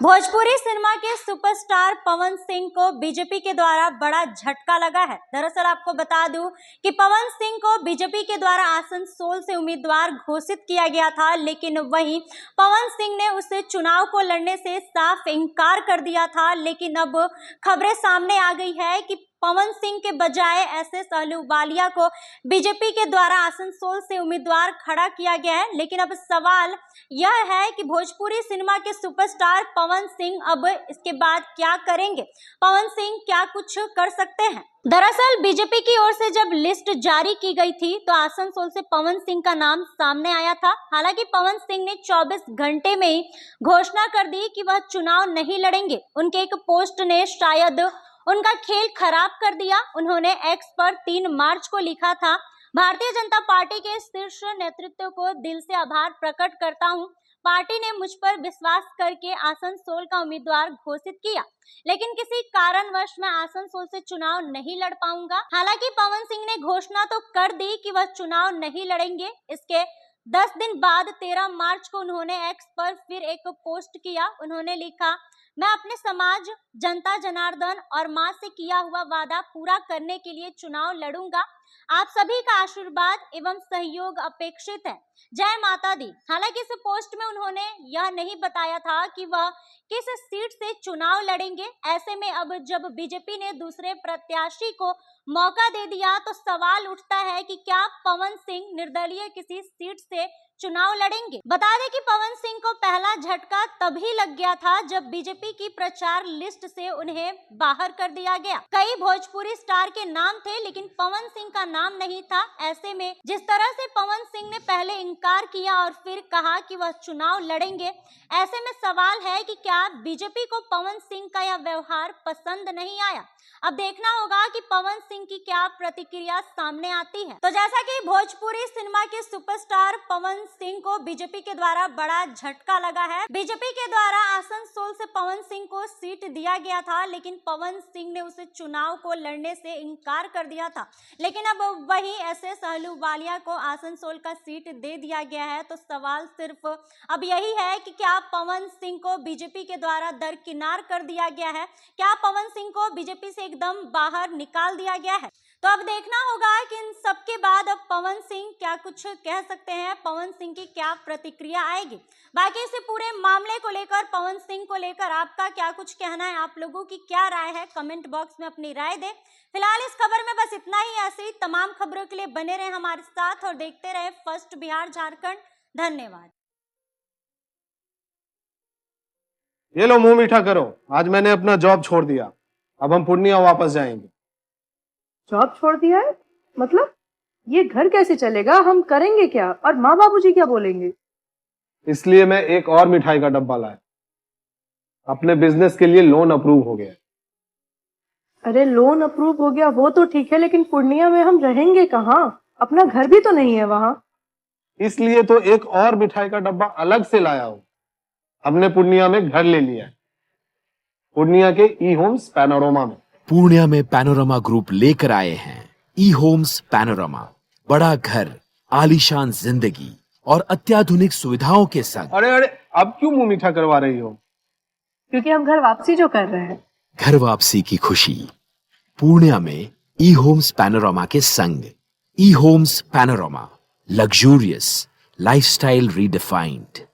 Bhojpuri cinema के superstar Pawan Singh को BJP के द्वारा बड़ा झटका लगा है। दरअसल आपको बता दूं कि पवन सिंह को बीजेपी के द्वारा आसनसोल से उम्मीदवार घोषित किया गया था, लेकिन वहीं पवन सिंह ने उससे चुनाव को लड़ने से साफ इनकार कर दिया था। लेकिन अब खबरें सामने आ गई है कि पवन सिंह के बजाय एसएस अहलूवालिया को बीजेपी के द्वारा आसनसोल से उम्मीदवार खड़ा किया गया है। लेकिन अब सवाल यह है कि भोजपुरी सिनेमा के सुपरस्टार पवन सिंह अब इसके बाद क्या करेंगे? पवन सिंह क्या कुछ कर सकते हैं? दरअसल बीजेपी की ओर से जब लिस्ट जारी की गई थी तो आसनसोल से पवन सिंह का नाम सामने आया था। हालांकि पवन सिंह ने 24 घंटे में ही घोषणा कर दी कि वह चुनाव नहीं लड़ेंगे। उनके एक पोस्ट ने शायद उनका खेल खराब कर दिया। उन्होंने एक्स पर 3 मार्च को लिखा था, भारतीय जनता पार्टी के शीर्ष नेतृत्व को दिल से आभार प्रकट करता हूं। पार्टी ने मुझ पर विश्वास करके आसनसोल का उम्मीदवार घोषित किया, लेकिन किसी कारणवश मैं आसनसोल से चुनाव नहीं लड़ पाऊंगा। हालांकि पवन सिंह ने घोषणा तो कर दी कि वह चुनाव नहीं लड़ेंगे। इसके 10 दिन बाद 13 मार्च को उन्होंने एक्स पर फिर एक पोस्ट किया। उन्होंने लिखा, मैं अपने समाज, जनता जनार्दन और मां से किया हुआ वादा पूरा करने के लिए चुनाव लड़ूंगा। आप सभी का आशीर्वाद एवं सहयोग अपेक्षित है। जय माता दी। हालांकि इस पोस्ट में उन्होंने यह नहीं बताया था कि वह किस सीट से चुनाव लड़ेंगे। ऐसे में अब जब बीजेपी ने दूसरे प्रत्याशी को मौका दे दिया तो सवाल उठता है कि क्या पवन सिंह निर्दलीय किसी सीट से चुनाव लड़ेंगे? बता दें कि पवन सिंह को पहला झटका तभी लग गया था जब बीजेपी की प्रचार लिस्ट से उन्हें बाहर कर दिया गया। कई भोजपुरी स्टार के नाम थे, लेकिन पवन सिंह का नाम नहीं था। ऐसे में जिस तरह से पवन सिंह ने पहले इनकार किया और फिर कहा कि वह चुनाव लड़ेंगे, ऐसे में सवाल है कि क्या बीजेपी को पवन सिंह का यह व्यवहार पसंद नहीं आया? अब देखना होगा कि पवन सिंह की क्या प्रतिक्रिया सामने आती है। तो जैसा कि भोजपुरी सिनेमा के सुपरस्टार पवन सिंह को बीजेपी के द्वारा बड़ा झटका लगा है। बीजेपी के द्वारा आसनसोल से पवन सिंह को सीट दिया गया था, लेकिन पवन सिंह ने उसे चुनाव को लड़ने से इनकार कर दिया था। लेकिन अब वही एसएस अहलूवालिया को आसनसोल का सीट दे दिया गया है। तो सवाल सिर्फ अब यही है कि क्या पवन सिंह को बीजेपी के द्वारा दरकिनार कर दिया गया है? क्या पवन सिंह को बीजेपी से एकदम बाहर निकाल दिया गया है? तो अब देखना होगा कि इन सबके बाद अब पवन सिंह क्या कुछ कह सकते हैं, पवन सिंह की क्या प्रतिक्रिया आएगी। बाकी इस पूरे मामले को लेकर, पवन सिंह को लेकर आपका क्या कुछ कहना है, आप लोगों की क्या राय है, कमेंट बॉक्स में अपनी राय दें। फिलहाल इस खबर में बस इतना ही। ऐसे ही तमाम खबरों के लिए बने रहे हमारे साथ और देखते रहे फर्स्ट बिहार झारखंड। धन्यवाद। ये लो मुंह मीठा करो, आज मैंने अपना जॉब छोड़ दिया। अब हम पूर्णिया वापस जाएंगे। जॉब छोड़ दिया है? मतलब ये घर कैसे चलेगा? हम करेंगे क्या? और माँ बाबूजी क्या बोलेंगे? इसलिए मैं एक और मिठाई का डब्बा लाया। अपने बिजनेस के लिए लोन अप्रूव हो गया। अरे लोन अप्रूव हो गया वो तो ठीक है, लेकिन पूर्णिया में हम रहेंगे कहाँ? अपना घर भी तो नहीं है वहाँ। इसलिए तो एक और मिठाई का डब्बा अलग से लाया हूँ। हमने पूर्णिया में घर ले लिया है, पूर्णिया के ई होम्स पैनोरमा में। पूर्णिया में पैनोरमा ग्रुप लेकर आए हैं ई होम्स पैनोरमा। बड़ा घर, आलीशान जिंदगी और अत्याधुनिक सुविधाओं के संग। अरे अरे, अब क्यों मुंह मीठा करवा रही हो? क्योंकि हम घर वापसी जो कर रहे हैं। घर वापसी की खुशी पूर्णिया में ई होम्स पैनोरमा के संग। E Homes Panorama, luxurious lifestyle redefined.